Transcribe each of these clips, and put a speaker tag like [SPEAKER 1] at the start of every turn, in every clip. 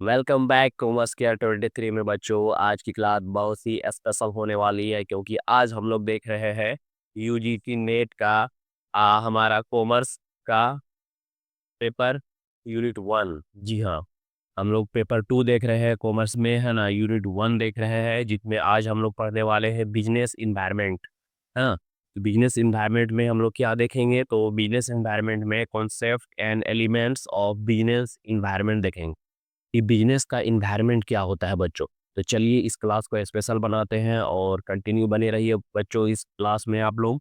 [SPEAKER 1] Welcome back commerce care 23 में बच्चों। आज की क्लास बहुत ही स्पेशल होने वाली है क्योंकि आज हम लोग देख रहे हैं यूजीसी नेट का हमारा कॉमर्स का पेपर यूनिट 1। जी हाँ, हम लोग पेपर 2 देख रहे हैं कॉमर्स में, है ना। यूनिट 1 देख रहे हैं जिसमें आज हम लोग पढ़ने वाले हैं बिजनेस इन्वायरमेंट। हाँ, तो बिजनेस इन्वायरमेंट में हम लोग क्या देखेंगे, तो बिजनेस इन्वायरमेंट में concept and elements of business environment देखेंगे कि बिजनेस का इन्वायरमेंट क्या होता है बच्चों। तो चलिए इस क्लास को स्पेशल बनाते हैं और कंटिन्यू बने रहिए बच्चों इस क्लास में आप लोग।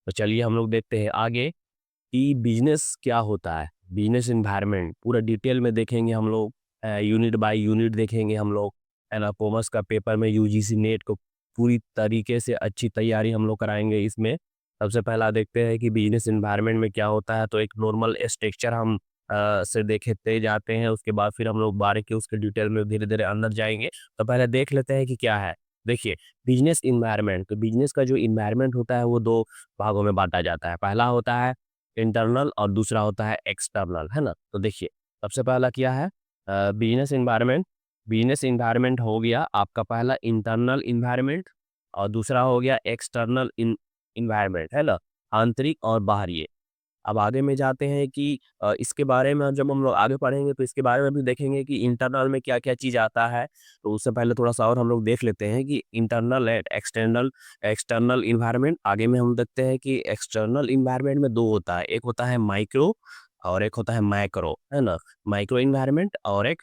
[SPEAKER 1] तो चलिए हम लोग देखते हैं आगे कि बिजनेस क्या होता है। बिजनेस इन्वायरमेंट पूरा डिटेल में देखेंगे हम लोग, यूनिट बाय यूनिट देखेंगे हम लोग, है ना। कॉमर्स का पेपर में यूजीसी नेट को पूरी तरीके से अच्छी तैयारी हम लोग कराएंगे इसमें। सबसे पहला देखते हैं कि बिजनेस इन्वायरमेंट में क्या होता है। तो एक नॉर्मल स्ट्रक्चर हम से देखते जाते हैं, उसके बाद फिर हम लोग बारीकी उसके डिटेल में धीरे धीरे अंदर जाएंगे। तो पहले देख लेते हैं कि क्या है। देखिए, बिजनेस इन्वायरमेंट, तो बिजनेस का जो इन्वायरमेंट होता है वो दो भागों में बांटा जाता है। पहला होता है इंटरनल और दूसरा होता है एक्सटर्नल, है ना। तो देखिए, सबसे पहला क्या है बिजनेस इन्वायरमेंट। बिजनेस इन्वायरमेंट हो गया आपका पहला इंटरनल इन्वायरमेंट और दूसरा हो गया एक्सटर्नल इन्वायरमेंट, है ना, आंतरिक और बाहरी। अब आगे में जाते हैं कि इसके बारे में जब हम लोग आगे पढ़ेंगे तो इसके बारे में भी देखेंगे कि इंटरनल में क्या क्या चीज़ आता है। तो उससे पहले थोड़ा सा और हम लोग देख लेते हैं कि internal and external external environment. आगे में हम देखते हैं कि एक्सटर्नल इन्वायरमेंट में दो होता है, एक होता है माइक्रो और एक होता है मैक्रो, है ना। माइक्रो इन्वायरमेंट और एक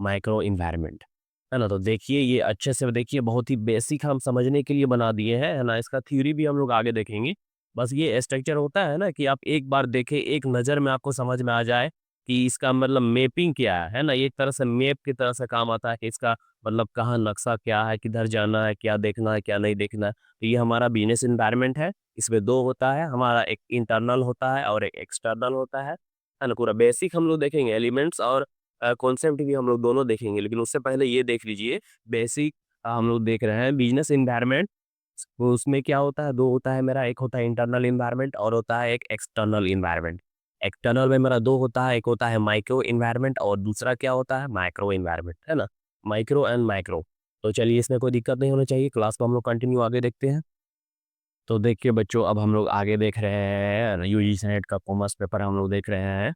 [SPEAKER 1] माइक्रो इन्वायरमेंट, है ना। तो देखिए ये अच्छे से देखिए, बहुत ही बेसिक हम समझने के लिए बना दिए हैं, है ना। इसका थ्योरी भी हम लोग आगे देखेंगे। बस ये स्ट्रक्चर होता है ना कि आप एक बार देखें, एक नज़र में आपको समझ में आ जाए कि इसका मतलब मैपिंग क्या है ना। ये एक तरह से मैप की तरह से काम आता है कि इसका मतलब कहाँ नक्शा क्या है, किधर जाना है, क्या देखना है, क्या नहीं देखना है। तो ये हमारा बिजनेस इन्वायरमेंट है। इसमें दो होता है हमारा, एक इंटरनल होता है और एक एक्सटर्नल होता है ना। पूरा बेसिक हम लोग देखेंगे, एलिमेंट्स और कॉन्सेप्ट भी हम लोग दोनों देखेंगे, लेकिन उससे पहले ये देख लीजिए बेसिक। हम लोग देख रहे हैं बिजनेस इन्वायरमेंट। वो उसमें क्या होता है, दो होता है मेरा, एक होता है इंटरनल इन्वायरमेंट और होता है एक एक्सटर्नल इन्वायरमेंट। एक्सटर्नल में मेरा दो होता है, एक होता है माइक्रो इन्वायरमेंट और दूसरा क्या होता है, माइक्रो इन्वायरमेंट, है ना। Micro and micro. तो चलिए इसमें कोई दिक्कत नहीं होनी चाहिए, क्लास को हम लोग कंटिन्यू आगे देखते हैं। तो देखिए बच्चों, अब हम लोग आगे देख रहे हैं यूजीसी नेट का कॉमर्स पेपर हम लोग देख रहे हैं,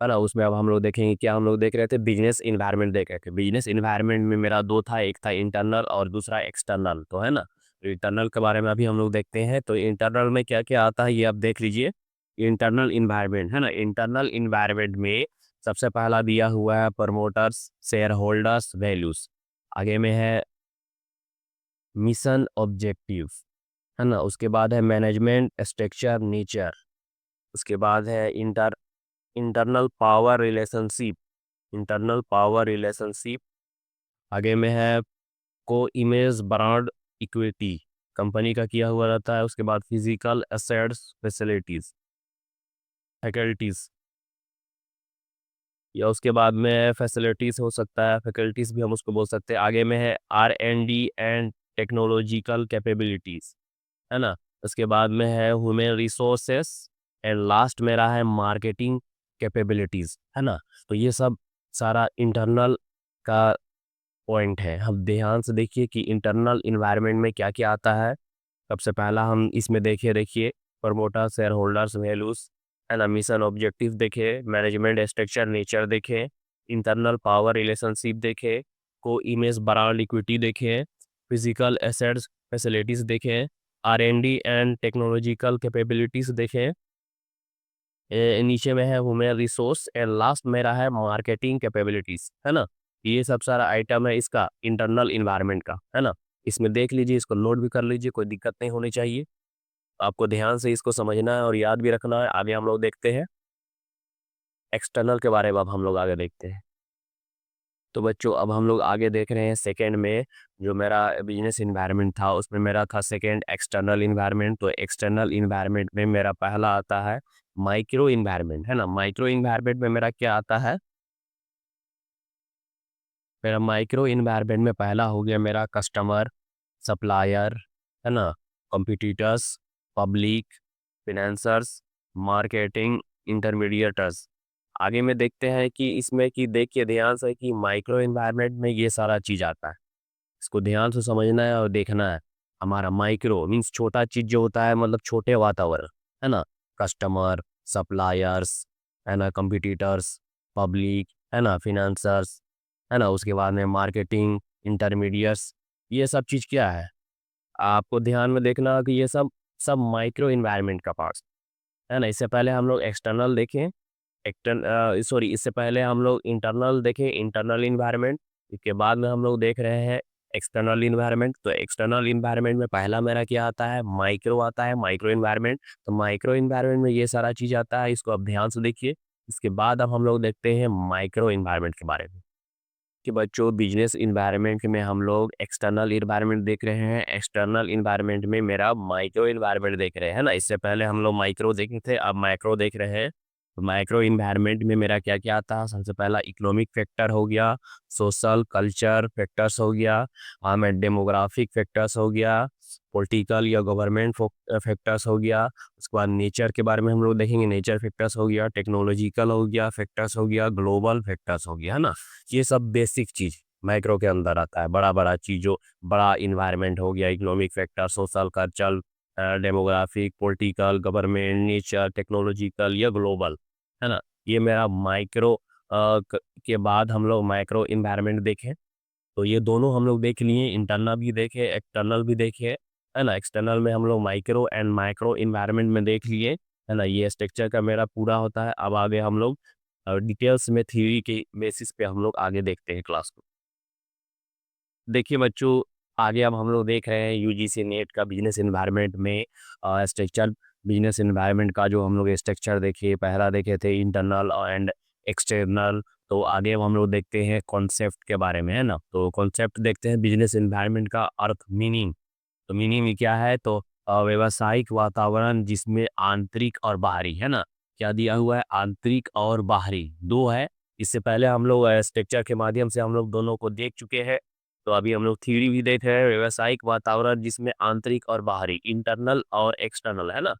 [SPEAKER 1] है ना। उसमें अब हम लोग देखेंगे क्या, हम लोग देख रहे थे बिजनेस इन्वायरमेंट देख रहे थे। बिजनेस इन्वायरमेंट में मेरा दो था, एक था इंटरनल और दूसरा एक्सटर्नल, तो है ना। तो इंटरनल के बारे में अभी हम लोग देखते हैं। तो इंटरनल में क्या क्या आता है ये आप देख लीजिए। इंटरनल इन्वायरमेंट, है ना। इंटरनल इन्वायरमेंट में सबसे पहला दिया हुआ है प्रमोटर्स, शेयर होल्डर्स, वैल्यूज। आगे में है मिशन ऑब्जेक्टिव, है ना। उसके बाद है मैनेजमेंट स्ट्रक्चर नेचर। उसके बाद है internal power relationship, internal power relationship. आगे में है को इमेज ब्रांड इक्विटी, कंपनी का किया हुआ रहता है। उसके बाद फिजिकल एसेट्स फैसिलिटीज फैकल्टीज, या उसके बाद में फैसिलिटीज हो सकता है, फैकल्टीज भी हम उसको बोल सकते हैं। आगे में है R&D एंड टेक्नोलॉजिकल कैपेबिलिटीज, है ना। उसके बाद में है ह्यूमन रिसोर्सेस एंड लास्ट में रहा है मार्केटिंग कैपेबिलिटीज, है ना। तो ये सब सारा इंटरनल का पॉइंट है। हम ध्यान से देखिए कि इंटरनल इन्वायरमेंट में क्या क्या आता है। सबसे पहला हम इसमें देखिए प्रमोटर, शेयर होल्डर्स, वैल्यूज, है ना। मिशन ऑब्जेक्टिव देखे, मैनेजमेंट स्ट्रक्चर नेचर देखे, इंटरनल पावर रिलेशनशिप देखे, को इमेज ब्रांड इक्विटी देखे, फिजिकल एसेट्स फैसिलिटीज देखें, R&D एंड टेक्नोलॉजिकल कैपेबिलिटीज देखें, नीचे में है ह्यूमन रिसोर्स एंड लास्ट में रहा है मार्केटिंग कैपेबिलिटीज, है ना। ये सब सारा आइटम है इसका इंटरनल इन्वायरमेंट का, है ना। इसमें देख लीजिए, इसको नोट भी कर लीजिए, कोई दिक्कत नहीं होनी चाहिए। आपको ध्यान से इसको समझना है और याद भी रखना है। आगे हम लोग देखते हैं एक्सटर्नल के बारे में, अब हम लोग आगे देखते हैं। तो बच्चों अब हम लोग आगे देख रहे हैं सेकंड में, जो मेरा बिजनेस इन्वायरमेंट था उसमें मेरा था सेकंड एक्सटर्नल इन्वायरमेंट। तो एक्सटर्नल इन्वायरमेंट में मेरा पहला आता है माइक्रो इन्वायरमेंट, है ना। माइक्रो इन्वायरमेंट में मेरा क्या आता है, मेरा माइक्रो इन्वायरमेंट में पहला हो गया मेरा कस्टमर, सप्लायर, है ना, कॉम्पिटिटर्स, पब्लिक, फिनेंसर्स, मार्केटिंग, इंटरमीडिएटर्स। आगे में देखते हैं कि इसमें कि देखिए ध्यान से कि माइक्रो एनवायरनमेंट में ये सारा चीज आता है। इसको ध्यान से समझना है और देखना है। हमारा माइक्रो मीन्स छोटा चीज जो होता है, मतलब छोटे वातावरण, है ना। कस्टमर, सप्लायर्स, है ना, कंपटीटर्स, पब्लिक, है ना, फिनेंसर्स, है ना, उसके बाद में मार्केटिंग, इंटरमीडिएट्स, ये सब चीज़ क्या है, आपको ध्यान में देखना कि ये सब सब माइक्रो इन्वायरमेंट का पार्ट्स है ना। इससे पहले हम लोग एक्सटर्नल देखें, इससे पहले हम लोग इंटरनल देखें, इंटरनल इन्वायरमेंट। इसके बाद में हम लोग देख रहे हैं एक्सटर्नल इन्वायरमेंट। तो एक्सटर्नल इन्वायरमेंट में पहला मेरा क्या आता है, माइक्रो आता है, माइक्रो इन्वायरमेंट। तो माइक्रो इन्वायरमेंट में ये सारा चीज़ आता है, इसको अब ध्यान से देखिए। इसके बाद अब हम लोग देखते हैं माइक्रो इन्वायरमेंट के बारे में कि बच्चों बिजनेस इन्वायरमेंट में हम लोग एक्सटर्नल इन्वायरमेंट देख रहे हैं, एक्सटर्नल इन्वायरमेंट में मेरा माइक्रो इन्वायरमेंट देख रहे हैं ना। इससे पहले हम लोग माइक्रो देखे थे, अब माइक्रो देख रहे हैं। तो माइक्रो इन्वायरमेंट में मेरा क्या क्या आता है, सबसे पहला इकोनॉमिक फैक्टर हो गया, सोशल कल्चर फैक्टर्स हो गया, में डेमोग्राफिक फैक्टर्स हो गया, पॉलिटिकल या गवर्नमेंट फैक्टर्स हो गया। उसके बाद नेचर के बारे में हम लोग देखेंगे, नेचर फैक्टर्स हो गया, टेक्नोलॉजिकल हो गया, फैक्टर्स हो गया, ग्लोबल फैक्टर्स हो गया, है ना। ये सब बेसिक चीज माइक्रो के अंदर आता है। बड़ा बड़ा चीजों, बड़ा इन्वायरमेंट हो गया, economic factor, social cultural, demographic, political, government, nature, technological या ग्लोबल, है ना। ये मेरा माइक्रो के बाद हम लोग माइक्रो इन्वायरमेंट देखें। तो ये दोनों हम लोग देख लिए, इंटरनल भी देखे, एक्सटर्नल भी देखे, है ना। एक्सटर्नल में हम लोग माइक्रो एंड माइक्रो इन्वायरमेंट में देख लिए, है ना। ये स्ट्रक्चर का मेरा पूरा होता है। अब आगे हम लोग डिटेल्स में थ्योरी के बेसिस पे हम लोग आगे देखते हैं क्लास को। देखिए बच्चों, आगे अब हम लोग देख रहे हैं यूजीसी नेट का बिजनेस इन्वायरमेंट में स्ट्रक्चर। बिजनेस इन्वायरमेंट का जो हम लोग स्ट्रक्चर देखे, पहला देखे थे इंटरनल एंड एक्सटर्नल। तो आगे अब हम लोग देखते हैं कॉन्सेप्ट के बारे में, है ना। तो कॉन्सेप्ट देखते हैं बिजनेस इन्वायरमेंट का अर्थ, मीनिंग। तो मीनिंग क्या है, तो व्यावसायिक वातावरण जिसमें आंतरिक और बाहरी, है ना। क्या दिया हुआ है, आंतरिक और बाहरी दो है। इससे पहले हम लोग स्ट्रक्चर के माध्यम से हम लोग दोनों को देख चुके हैं। तो अभी हम लोग थ्योरी भी देख रहे हैं, व्यावसायिक वातावरण जिसमें आंतरिक और बाहरी, इंटरनल और एक्सटर्नल, है ना।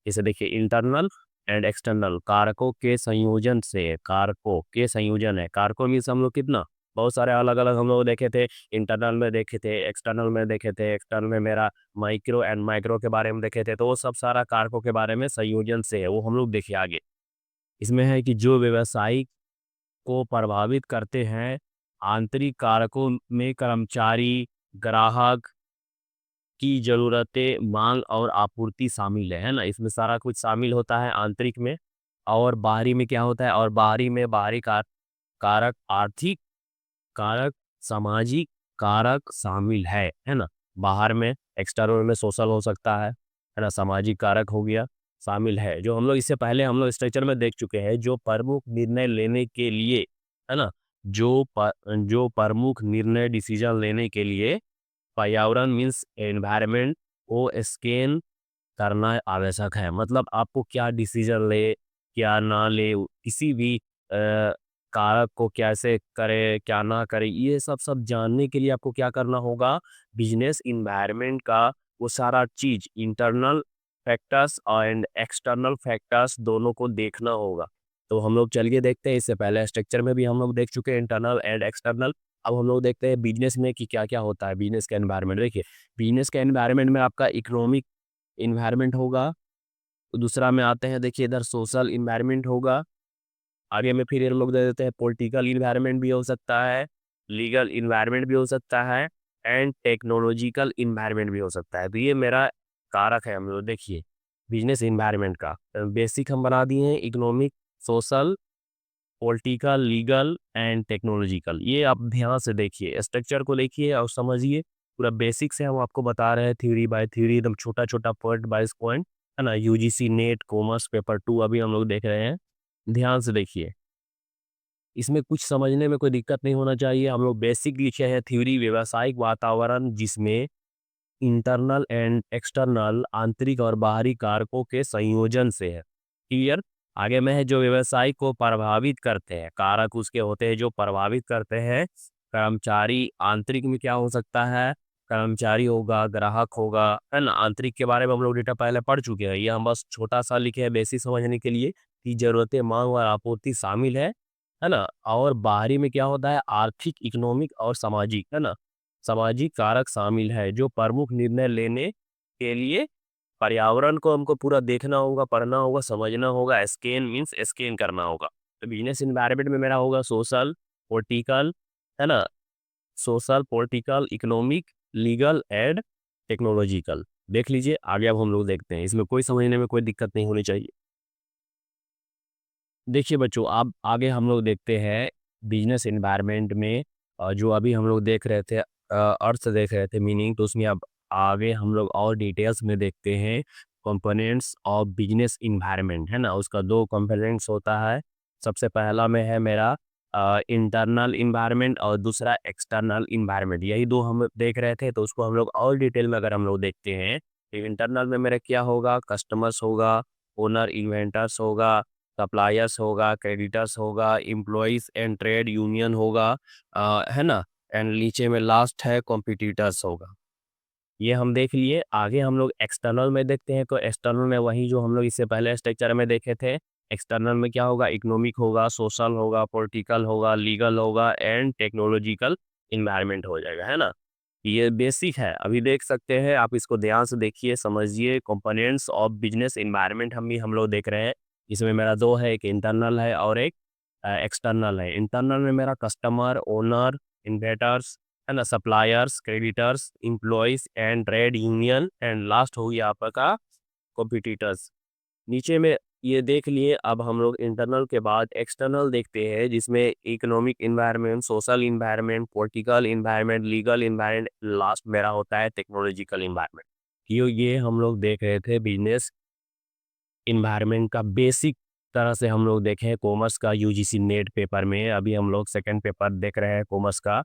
[SPEAKER 1] जैसे देखिए इंटरनल एंड एक्सटर्नल कारकों के संयोजन से, कारकों के संयोजन है। कारकों मीन्स हम लोग कितना, बहुत सारे अलग अलग हम लोग देखे थे, इंटरनल में देखे थे, एक्सटर्नल में देखे थे। एक्सटर्नल में मेरा माइक्रो एंड माइक्रो के बारे में देखे थे। तो वो सब सारा कारकों के बारे में संयोजन से है, वो हम लोग देखिए आगे। इसमें है कि जो व्यवसायिक को प्रभावित करते हैं, आंतरिक कारकों में कर्मचारी, ग्राहक की ज़रूरतें, मांग और आपूर्ति शामिल है ना। इसमें सारा कुछ शामिल होता है आंतरिक में। और बाहरी में क्या होता है, और बाहरी में बाहरी कारक, आर्थिक कारक, सामाजिक कारक शामिल है ना। बाहर में एक्सटर्नल में सोशल हो सकता है ना। सामाजिक कारक हो गया, शामिल है, जो हम लोग इससे पहले हम लोग स्ट्रक्चर में देख चुके हैं। जो प्रमुख निर्णय लेने के लिए, है ना, जो प्रमुख निर्णय डिसीजन लेने के लिए पर्यावरण मीन्स एनवायरनमेंट को स्कैन करना आवश्यक है। मतलब आपको क्या डिसीजन ले, क्या ना ले, किसी भी कारक को कैसे करे, क्या ना करे, ये सब सब जानने के लिए आपको क्या करना होगा, बिजनेस इन्वायरमेंट का वो सारा चीज, internal factors and external factors दोनों को देखना होगा। तो हम लोग चलिए देखते हैं, इससे पहले स्ट्रक्चर में भी हम लोग देख चुके हैं इंटरनल एंड एक्सटर्नल। अब हम लोग देखते हैं बिजनेस में कि क्या क्या होता है बिजनेस का एनवायरनमेंट। देखिए बिजनेस के एनवायरनमेंट में आपका इकोनॉमिक इन्वायरमेंट होगा। दूसरा में आते हैं, देखिए इधर सोशल इन्वायरमेंट होगा। आगे में फिर ये लोग दे देते हैं पॉलिटिकल इन्वायरमेंट भी हो सकता है, लीगल इन्वायरमेंट भी हो सकता है, एंड टेक्नोलॉजिकल इन्वायरमेंट भी हो सकता है। तो ये मेरा कारक है। हम लोग देखिए बिजनेस इन्वायरमेंट का बेसिक हम बना दिए हैं, economic, social, political, legal and technological. ये आप ध्यान से देखिए, स्ट्रक्चर को देखिए और समझिए। पूरा बेसिक से हम आपको बता रहे हैं, थ्योरी बाय थ्योरी, एकदम छोटा छोटा पॉइंट बाय पॉइंट, है ना। यूजीसी नेट कॉमर्स पेपर 2 अभी हम लोग देख रहे हैं, ध्यान से देखिए। इसमें कुछ समझने में कोई दिक्कत नहीं होना चाहिए। हम लोग बेसिक लिखे हैं, थ्योरी व्यावसायिक वातावरण जिसमें इंटरनल एंड एक्सटर्नल, आंतरिक और बाहरी कारकों के संयोजन से है। क्लियर। आगे में है जो व्यवसाय को प्रभावित करते हैं, कारक उसके होते हैं जो प्रभावित करते हैं। कर्मचारी, आंतरिक में क्या हो सकता है, कर्मचारी होगा, ग्राहक होगा, है ना। आंतरिक के बारे में हम लोग डेटा पहले पढ़ चुके हैं, ये हम बस छोटा सा लिखे हैं बेसिक समझने के लिए। की ज़रूरतें, माँग और आपूर्ति शामिल है ना? और बाहरी में क्या होता है आर्थिक, इकोनॉमिक और सामाजिक, है ना? सामाजिक कारक शामिल है जो प्रमुख निर्णय लेने के लिए पर्यावरण को हमको पूरा देखना होगा, पढ़ना होगा, समझना होगा, स्कैन मीन्स स्कैन करना होगा। तो बिज़नेस एनवायरनमेंट में मेरा होगा सोशल, पॉलिटिकल, है ना? Social, political, economic, legal and technological. देख लीजिए, आगे अब हम लोग देखते हैं। इसमें कोई समझने में कोई दिक्कत नहीं होनी चाहिए। देखिए बच्चों, अब आगे हम लोग देखते हैं बिजनेस एनवायरनमेंट में जो अभी हम लोग देख रहे थे अर्थ देख रहे थे मीनिंग, तो उसमें अब आगे हम लोग और डिटेल्स में देखते हैं कंपोनेंट्स ऑफ बिजनेस एनवायरनमेंट, है ना? उसका 2 कंपोनेंट्स होता है। सबसे पहला में है मेरा इंटरनल एनवायरनमेंट और दूसरा एक्सटर्नल एनवायरनमेंट। यही 2 हम देख रहे थे, तो उसको हम लोग और डिटेल में अगर हम लोग देखते हैं, तो इंटरनल में मेरा क्या होगा, कस्टमर्स होगा, ओनर इन्वेंटर्स होगा, सप्लायर्स होगा, क्रेडिटर्स होगा, एम्प्लॉइज़ एंड ट्रेड यूनियन होगा, है ना? एंड नीचे में लास्ट है कॉम्पिटिटर्स होगा। ये हम देख लिए। आगे हम लोग एक्सटर्नल में देखते हैं, तो एक्सटर्नल में वही जो हम लोग इससे पहले स्ट्रक्चर में देखे थे। एक्सटर्नल में क्या होगा, इकोनॉमिक होगा, सोशल होगा, पॉलिटिकल होगा, लीगल होगा एंड टेक्नोलॉजिकल एनवायरनमेंट हो जाएगा, है ना? ये बेसिक है। अभी देख सकते हैं, आप इसको ध्यान से देखिए, समझिए। कंपोनेंट्स ऑफ बिजनेस एनवायरनमेंट हम लोग देख रहे हैं। इसमें मेरा 2 है, एक इंटरनल है और एक एक्सटर्नल है। इंटरनल में मेरा कस्टमर, ओनर, इन्वेंटर्स, है ना? Suppliers, creditors, employees and trade union and last हो गया आपका कॉम्पिटिटर्स। नीचे में ये देख लिए। अब हम लोग इंटरनल के बाद एक्सटर्नल देखते हैं, जिसमें economic environment, social environment, political environment, legal environment, last मेरा होता है टेक्नोलॉजिकल एनवायरनमेंट। ये हम लोग देख रहे थे बिजनेस एनवायरनमेंट का बेसिक तरह से हम लोग देखें कॉमर्स का यूजीसी नेट पेपर में। अभी हम लोग सेकंड पेपर देख रहे हैं कॉमर्स का।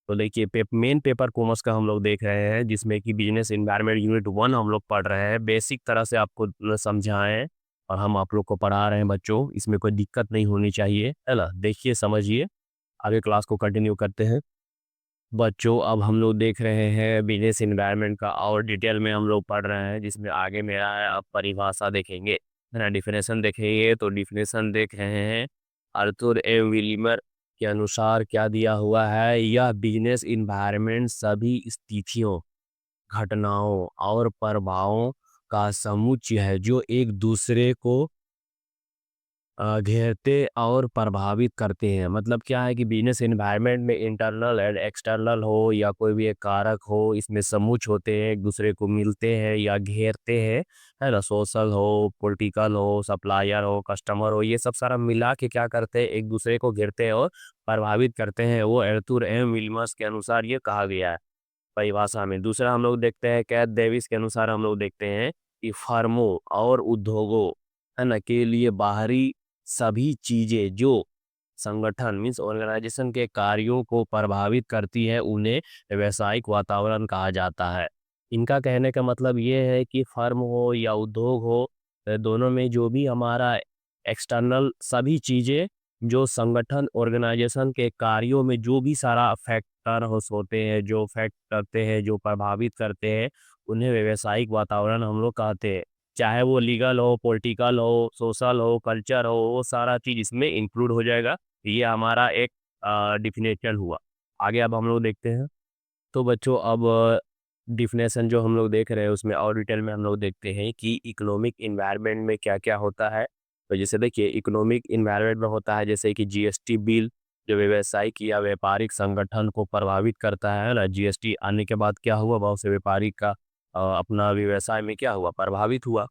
[SPEAKER 1] तो देखिए मेन पेपर कॉमर्स का हम लोग देख रहे हैं, जिसमें कि बिजनेस एनवायरनमेंट यूनिट 1 हम लोग पढ़ रहे हैं। बेसिक तरह से आपको समझाएं और हम आप लोग को पढ़ा रहे हैं बच्चों। इसमें कोई दिक्कत नहीं होनी चाहिए, है ना? देखिए, समझिए। आगे क्लास को कंटिन्यू करते हैं बच्चों। अब हम लोग देख रहे हैं बिजनेस एनवायरनमेंट का और डिटेल में हम लोग पढ़ रहे हैं, जिसमें आगे मेरा है अब परिभाषा देखेंगे, है ना? डिफिनेशन देखेंगे। तो डिफिनेशन देख रहे हैं आर्थर ए विलिमर के अनुसार क्या दिया हुआ है, यह बिजनेस एनवायरनमेंट सभी स्थितियों, घटनाओं और प्रभावों का समुच्चय है जो एक दूसरे को घेरते और प्रभावित करते हैं। मतलब क्या है कि बिजनेस एनवायरनमेंट में इंटरनल एंड एक्सटर्नल हो या कोई भी एक कारक हो, इसमें समुच्च होते हैं, एक दूसरे को मिलते हैं या घेरते हैं, है ना? सोशल हो, पॉलिटिकल हो, सप्लायर हो, कस्टमर हो, ये सब सारा मिला के क्या करते हैं, एक दूसरे को घेरते हैं और प्रभावित करते हैं। वो आर्थर एम विलियम्स के अनुसार ये कहा गया है परिभाषा में। दूसरा हम लोग देखते हैं कैथ डेविस के अनुसार हम लोग देखते हैं कि फर्मों और उद्योगों, है ना, के लिए बाहरी सभी चीजें जो संगठन मीन्स ऑर्गेनाइजेशन के कार्यों को प्रभावित करती है, उन्हें व्यावसायिक वातावरण कहा जाता है। इनका कहने का मतलब ये है कि फर्म हो या उद्योग हो, दोनों में जो भी हमारा एक्सटर्नल सभी चीजें जो संगठन ऑर्गेनाइजेशन के कार्यों में जो भी सारा फैक्टर होते हैं, जो फैक्ट करते हैं, जो प्रभावित करते हैं, उन्हें व्यावसायिक वातावरण हम लोग कहते हैं। चाहे वो लीगल हो, पॉलिटिकल हो, सोशल हो, कल्चर हो, वो सारा चीज़ इसमें इंक्लूड हो जाएगा। ये हमारा एक डिफिनेशन हुआ। आगे अब हम लोग देखते हैं। तो बच्चों, अब डिफिनेशन जो हम लोग देख रहे हैं उसमें और डिटेल में हम लोग देखते हैं कि इकोनॉमिक एनवायरनमेंट में क्या-क्या होता है। तो जैसे देखिए, इकोनॉमिक एनवायरनमेंट में होता है जैसे कि जीएसटी बिल, जो व्यावसायिक या व्यापारिक संगठन को प्रभावित करता है ना? जीएसटी आने के बाद क्या हुआ, बहुत से व्यापारी का अपना व्यवसाय में क्या हुआ, प्रभावित हुआ।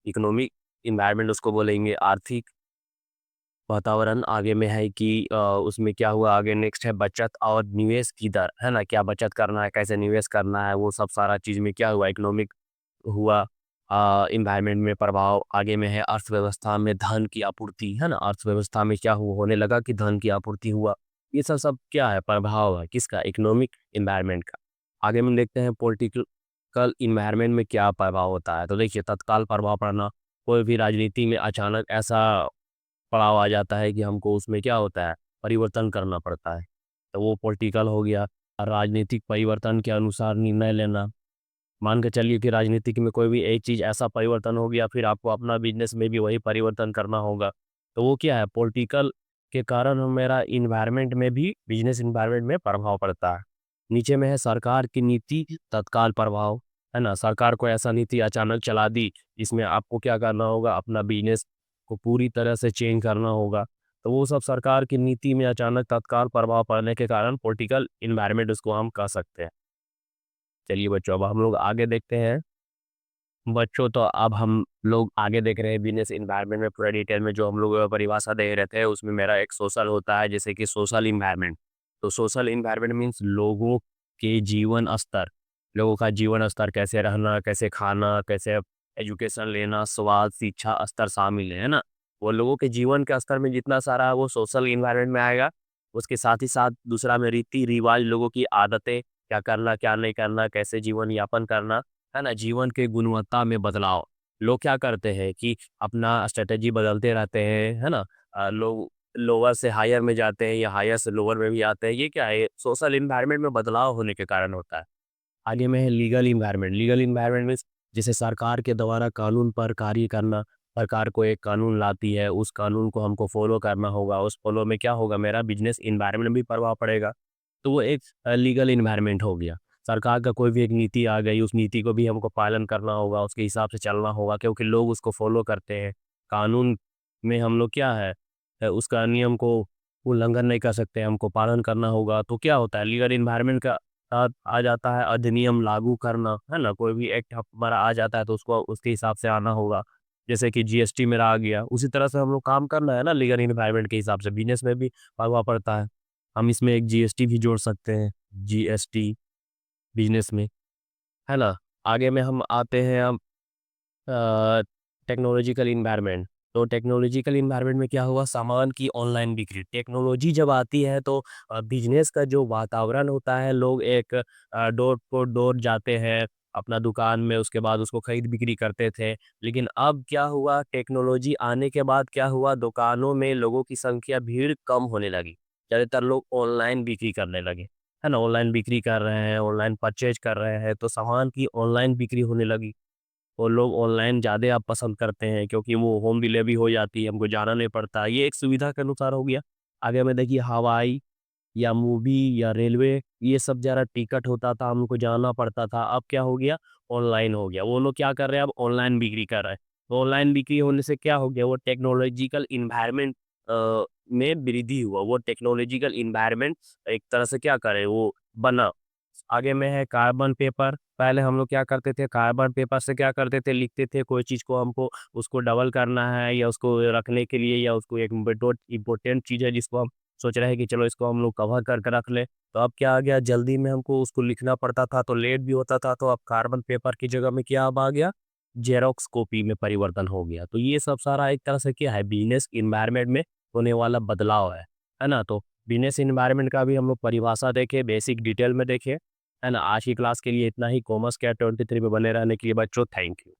[SPEAKER 1] इकोनॉमिक एनवायरनमेंट उसको बोलेंगे। आर्थिक वातावरण आगे में है कि उसमें क्या हुआ, आगे नेक्स्ट है बचत और निवेश की दर, है ना? क्या बचत करना है, कैसे निवेश करना है, वो सब सारा चीज़ में क्या हुआ, इकोनॉमिक हुआ। एनवायरनमेंट में प्रभाव आगे में है अर्थव्यवस्था में धन की आपूर्ति, है ना? अर्थव्यवस्था में क्या हुआ, होने लगा कि धन की आपूर्ति हुआ। ये सब सब क्या है, प्रभाव है किसका, इकोनॉमिक एनवायरनमेंट का। आगे में देखते हैं पॉलिटिकल एनवायरनमेंट में क्या प्रभाव होता है। तो देखिए, तत्काल प्रभाव पड़ना, कोई भी राजनीति में अचानक ऐसा पड़ाव आ जाता है कि हमको उसमें क्या होता है, परिवर्तन करना पड़ता है। तो वो पॉलिटिकल हो गया। राजनीतिक परिवर्तन के अनुसार निर्णय लेना, मान के चलिए कि राजनीतिक में कोई भी एक चीज़ ऐसा परिवर्तन हो गया, फिर आपको अपना बिजनेस में भी वही परिवर्तन करना होगा। तो वो क्या है, पॉलिटिकल के कारण मेरा इन्वायरमेंट में भी, बिजनेस इन्वायरमेंट में प्रभाव पड़ता है। नीचे में है सरकार की नीति तत्काल प्रभाव, है ना? सरकार को ऐसा नीति अचानक चला दी, जिसमें आपको क्या करना होगा, अपना बिजनेस को पूरी तरह से चेंज करना होगा। तो वो सब सरकार की नीति में अचानक तत्काल प्रभाव पड़ने के कारण पॉलिटिकल इन्वायरमेंट उसको हम कह सकते हैं। चलिए बच्चों, अब हम लोग आगे देखते हैं। बच्चों, तो अब हम लोग आगे देख रहे हैं बिजनेस एनवायरनमेंट में पूरा डिटेल में जो हम लोग परिभाषा दे रहे थे, उसमें मेरा एक सोशल होता है, जैसे कि सोशल एनवायरनमेंट। तो सोशल एनवायरनमेंट मीन्स लोगों के जीवन स्तर, लोगों का जीवन स्तर, कैसे रहना, कैसे खाना, कैसे एजुकेशन लेना, स्वास्थ्य, शिक्षा स्तर शामिल है ना? वो लोगों के जीवन के स्तर में जितना सारा है वो सोशल एनवायरनमेंट में आएगा। उसके साथ ही साथ दूसरा में रीति रिवाज, लोगों की आदतें, क्या करना क्या नहीं करना, कैसे जीवन यापन करना, है ना? जीवन के गुणवत्ता में बदलाव। लोग क्या करते हैं कि अपना स्ट्रैटेजी बदलते रहते हैं, है ना? लोग लोअर से हायर में जाते हैं या हायर से लोअर में भी आते हैं। ये क्या है? सोशल एनवायरनमेंट में बदलाव होने के कारण होता है। आगे में है legal environment. Legal environment means जैसे सरकार के द्वारा कानून पर कार्य करना। सरकार को एक कानून लाती है, उस कानून को हमको फॉलो करना होगा। उस फॉलो में क्या होगा, मेरा बिजनेस एनवायरनमेंट में भी प्रभाव पड़ेगा। तो वो एक लीगल एनवायरनमेंट हो गया। सरकार का कोई भी एक नीति आ गई, उस नीति को भी हमको पालन करना होगा, उसके हिसाब से चलना होगा, क्योंकि लोग उसको फॉलो करते हैं। कानून में हम लोग क्या है, उसका नियम को उल्लंघन नहीं कर सकते, हमको पालन करना होगा। तो क्या होता है, लीगल एनवायरनमेंट का साथ आ जाता है अधिनियम लागू करना, है ना? कोई भी एक्ट हमारा आ जाता है तो उसको उसके हिसाब से आना होगा। जैसे कि जीएसटी मेरा आ गया, उसी तरह से हम लोग काम करना है ना, लीगल एनवायरनमेंट के हिसाब से बिजनेस में भी प्रभाव पड़ता है। हम इसमें एक जीएसटी भी जोड़ सकते हैं, जीएसटी बिजनेस में, है ना? आगे में हम आते हैं अब टेक्नोलॉजिकल इन्वायरमेंट। तो टेक्नोलॉजिकल इन्वायरमेंट में क्या हुआ, सामान की ऑनलाइन बिक्री। टेक्नोलॉजी जब आती है तो बिजनेस का जो वातावरण होता है, लोग एक डोर टू डोर जाते हैं अपना दुकान में, उसके बाद उसको खरीद बिक्री करते थे। लेकिन अब क्या हुआ, टेक्नोलॉजी आने के बाद क्या हुआ, दुकानों में लोगों की संख्या, भीड़ कम होने लगी। ज़्यादातर लोग ऑनलाइन बिक्री करने लगे, है ना? ऑनलाइन बिक्री कर रहे हैं, ऑनलाइन परचेज कर रहे हैं, तो सामान की ऑनलाइन बिक्री होने लगी। और लोग ऑनलाइन ज़्यादा अब पसंद करते हैं, क्योंकि वो होम डिलीवरी हो जाती है, हमको जाना नहीं पड़ता। ये एक सुविधा के अनुसार हो गया। आगे में देखिए हवाई या मूवी या रेलवे, ये सब ज़रा टिकट होता था, हमको जाना पड़ता था। अब क्या हो गया, ऑनलाइन हो गया। वो लोग क्या कर रहे हैं, अब ऑनलाइन बिक्री कर रहे हैं। तो ऑनलाइन बिक्री होने से क्या हो गया, वो टेक्नोलॉजिकल इन्वायरमेंट में वृद्धि हुआ। वो टेक्नोलॉजिकल इन्वायरमेंट एक तरह से क्या करे, वो बना। आगे में है कार्बन पेपर। पहले हम लोग क्या करते थे, कार्बन पेपर से क्या करते थे, लिखते थे कोई चीज़ को, हमको उसको डबल करना है या उसको रखने के लिए, या उसको एक इम्पोर्टेंट चीज़ है जिसको हम सोच रहे हैं कि चलो इसको हम लोग कवर करके रख लें। तो अब क्या आ गया, जल्दी में हमको उसको लिखना पड़ता था तो लेट भी होता था, तो अब कार्बन पेपर की जगह में क्या अब आ गया, जेरोक्स कॉपी में परिवर्तन हो गया। तो ये सब सारा एक तरह से क्या है, बिजनेस इन्वायरमेंट में होने वाला बदलाव है ना? तो बिजनेस इन्वायरमेंट का भी हम लोग परिभाषा देखे, बेसिक डिटेल में देखे, है ना? आज की क्लास के लिए इतना ही। कॉमर्स केयर 23 पे बने रहने के लिए बच्चों, थैंक यू।